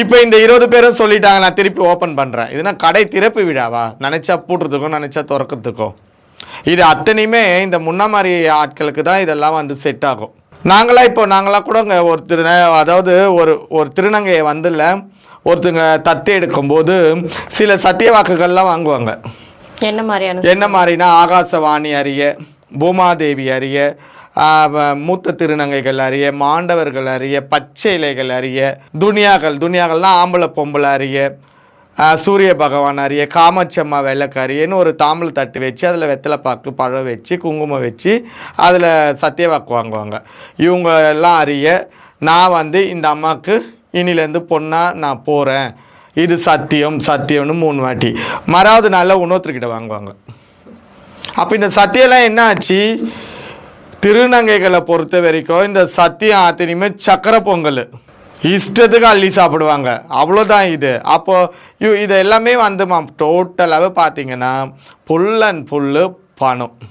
இப்போ இந்த 20 பேரும் சொல்லிட்டாங்க, நான் திருப்பி ஓப்பன் பண்ணுறேன். இதுனா கடை திறப்பு விழாவா? நினச்சா பூட்டுறதுக்கும் நினச்சா திறக்கிறதுக்கும். இது அத்தனையுமே இந்த முன்ன மாதிரி ஆட்களுக்கு தான் இதெல்லாம் வந்து செட் ஆகும். நாங்களாம் கூட அதாவது ஒரு திருநங்கையை வந்துல ஒருத்தங்க தத்து எடுக்கும்போது சில சத்திய வாக்குகள்லாம் வாங்குவாங்க. என்ன மாதிரினா ஆகாசவாணி அறிய, பூமாதேவி அறிய, மூத்த திருநங்கைகள் அறிய, மாண்டவர்கள் அறிய, பச்சை இலைகள் அறிய, துனியாக்கள்னால் ஆம்பளை பொம்பளை அறிய, சூரிய பகவான் அறிய, காமாட்சம்மா வெள்ளக்கு அறியன்னு ஒரு தாம்பல் தட்டு வச்சு அதில் வெத்தலை பாக்கு பழம் வச்சு குங்குமம் வச்சு அதில் சத்தியவாக்கு வாங்குவாங்க. இவங்க எல்லாம் அறிய நான் வந்து இந்த அம்மாவுக்கு இனிலேருந்து பொண்ணாக நான் போகிறேன், இது சத்தியம்னு 3 வாட்டி மறாவது நாளில் இன்னொருத்தர்கிட்ட வாங்குவாங்க. அப்போ இந்த சத்தியம்லாம் என்ன ஆச்சு? திருநங்கைகளை பொறுத்த வரைக்கும் இந்த சத்தியம் அத்தனையுமே சக்கரை பொங்கல், இஷ்டத்துக்கு அள்ளி சாப்பிடுவாங்க, அவ்வளோதான் இது. அப்போது இது எல்லாமே வந்து டோட்டலாகவே பார்த்தீங்கன்னா ஃபுல் அண்ட் ஃபுல்லு பணம்.